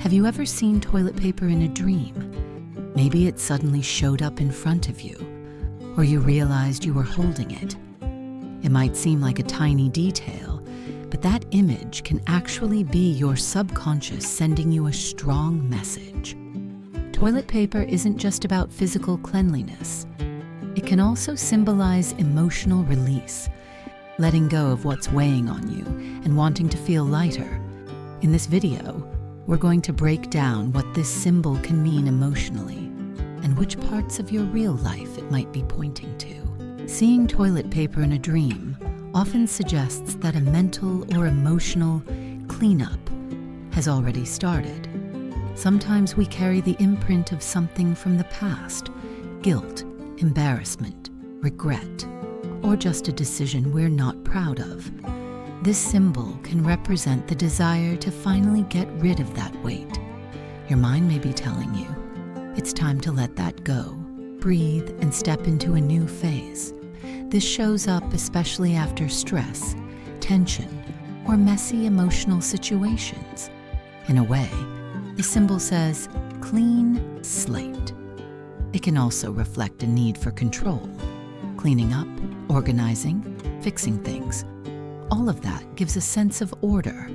Have you ever seen toilet paper in a dream? Maybe it suddenly showed up in front of you, or you realized you were holding it. It might seem like a tiny detail, but that image can actually be your subconscious sending you a strong message. Toilet paper isn't just about physical cleanliness. It can also symbolize emotional release, letting go of what's weighing on you and wanting to feel lighter. In this video, we're going to break down what this symbol can mean emotionally and which parts of your real life it might be pointing to. Seeing toilet paper in a dream often suggests that a mental or emotional cleanup has already started. Sometimes we carry the imprint of something from the past, guilt, embarrassment, regret, or just a decision we're not proud of. This symbol can represent the desire to finally get rid of that weight. Your mind may be telling you, it's time to let that go, breathe, and step into a new phase. This shows up especially after stress, tension, or messy emotional situations. In a way, the symbol says, clean slate. It can also reflect a need for control, cleaning up, organizing, fixing things. All of that gives a sense of order.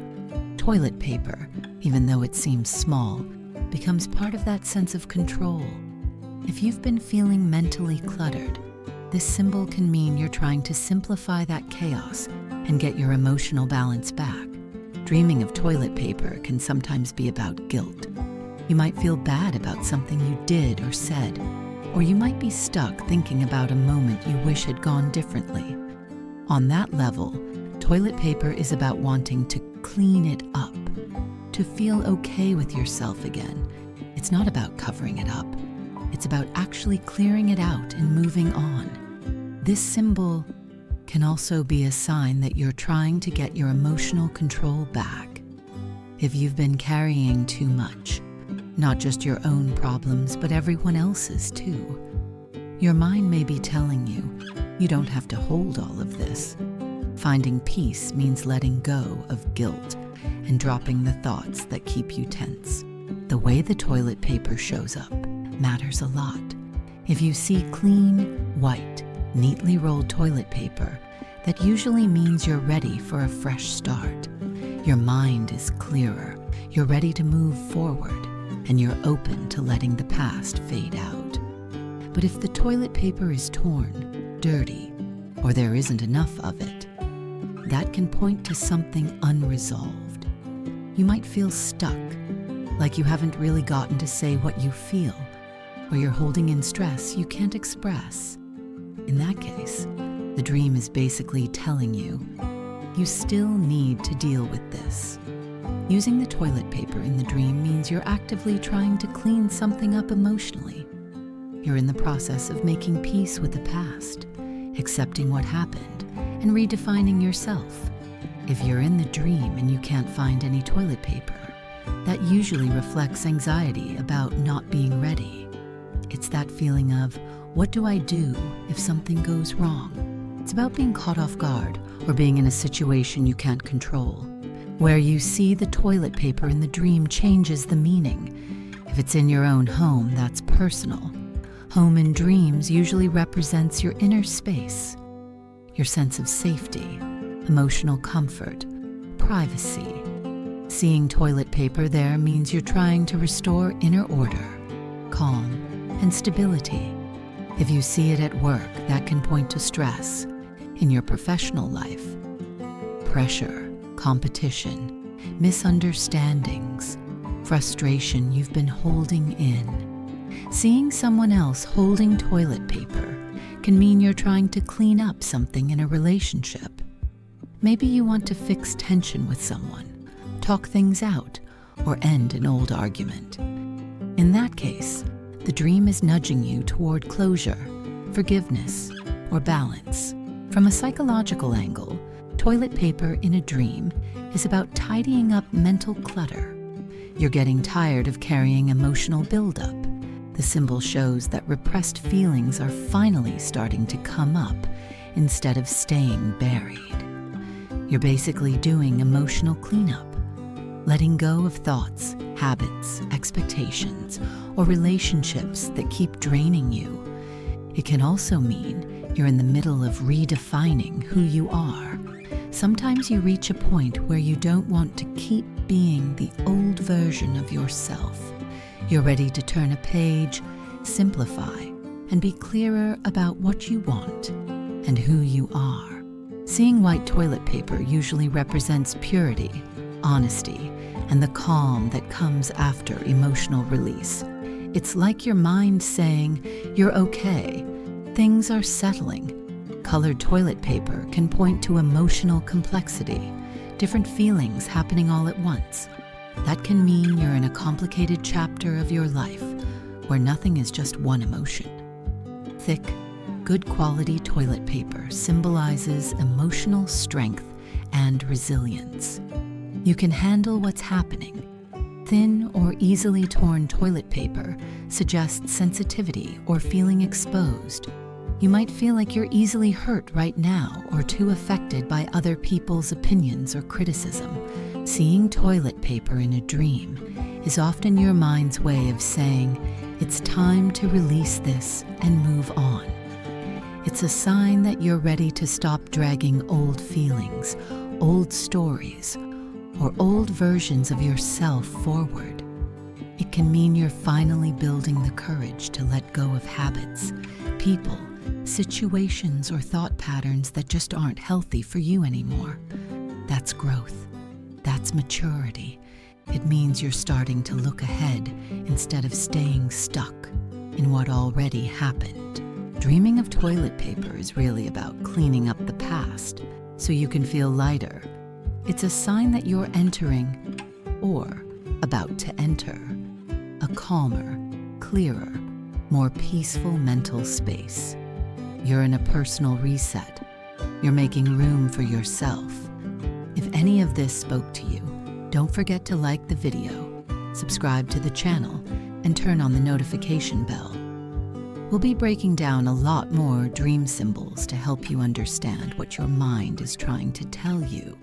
Toilet paper, even though it seems small, becomes part of that sense of control. If you've been feeling mentally cluttered, this symbol can mean you're trying to simplify that chaos and get your emotional balance back. Dreaming of toilet paper can sometimes be about guilt. You might feel bad about something you did or said, or you might be stuck thinking about a moment you wish had gone differently. On that level, toilet paper is about wanting to clean it up, to feel okay with yourself again. It's not about covering it up. It's about actually clearing it out and moving on. This symbol can also be a sign that you're trying to get your emotional control back. If you've been carrying too much, not just your own problems, but everyone else's too, your mind may be telling you, you don't have to hold all of this. Finding peace means letting go of guilt and dropping the thoughts that keep you tense. The way the toilet paper shows up matters a lot. If you see clean, white, neatly rolled toilet paper, that usually means you're ready for a fresh start. Your mind is clearer, you're ready to move forward, and you're open to letting the past fade out. But if the toilet paper is torn, dirty, or there isn't enough of it, that can point to something unresolved. You might feel stuck, like you haven't really gotten to say what you feel, or you're holding in stress you can't express. In that case, the dream is basically telling you, you still need to deal with this. Using the toilet paper in the dream means you're actively trying to clean something up emotionally. You're in the process of making peace with the past, accepting what happened, and redefining yourself. If you're in the dream and you can't find any toilet paper, that usually reflects anxiety about not being ready. It's that feeling of, what do I do if something goes wrong? It's about being caught off guard or being in a situation you can't control. Where you see the toilet paper in the dream changes the meaning. If it's in your own home, that's personal. Home in dreams usually represents your inner space, your sense of safety, emotional comfort, privacy. Seeing toilet paper there means you're trying to restore inner order, calm, and stability. If you see it at work, that can point to stress. In your professional life, pressure, competition, misunderstandings, frustration you've been holding in. Seeing someone else holding toilet paper can mean you're trying to clean up something in a relationship. Maybe you want to fix tension with someone, talk things out, or end an old argument. In that case, the dream is nudging you toward closure, forgiveness, or balance. From a psychological angle, toilet paper in a dream is about tidying up mental clutter. You're getting tired of carrying emotional buildup. The symbol shows that repressed feelings are finally starting to come up instead of staying buried. You're basically doing emotional cleanup, letting go of thoughts habits, expectations, or relationships that keep draining you. It can also mean you're in the middle of redefining who you are. Sometimes you reach a point where you don't want to keep being the old version of yourself. You're ready to turn a page, simplify, and be clearer about what you want and who you are. Seeing white toilet paper usually represents purity, honesty, and the calm that comes after emotional release. It's like your mind saying, "You're okay. Things are settling." Colored toilet paper can point to emotional complexity, different feelings happening all at once. That can mean you're in a complicated chapter of your life where nothing is just one emotion. Thick, good quality toilet paper symbolizes emotional strength and resilience. You can handle what's happening. Thin or easily torn toilet paper suggests sensitivity or feeling exposed. You might feel like you're easily hurt right now or too affected by other people's opinions or criticism. Seeing toilet paper in a dream is often your mind's way of saying, it's time to release this and move on. It's a sign that you're ready to stop dragging old feelings, old stories, or old versions of yourself forward. It can mean you're finally building the courage to let go of habits, people, situations, or thought patterns that just aren't healthy for you anymore. That's growth. That's maturity. It means you're starting to look ahead instead of staying stuck in what already happened. Dreaming of toilet paper is really about cleaning up the past so you can feel lighter. It's a sign that you're entering, or about to enter, a calmer, clearer, more peaceful mental space. You're in a personal reset. You're making room for yourself. If any of this spoke to you, don't forget to like the video, subscribe to the channel, and turn on the notification bell. We'll be breaking down a lot more dream symbols to help you understand what your mind is trying to tell you.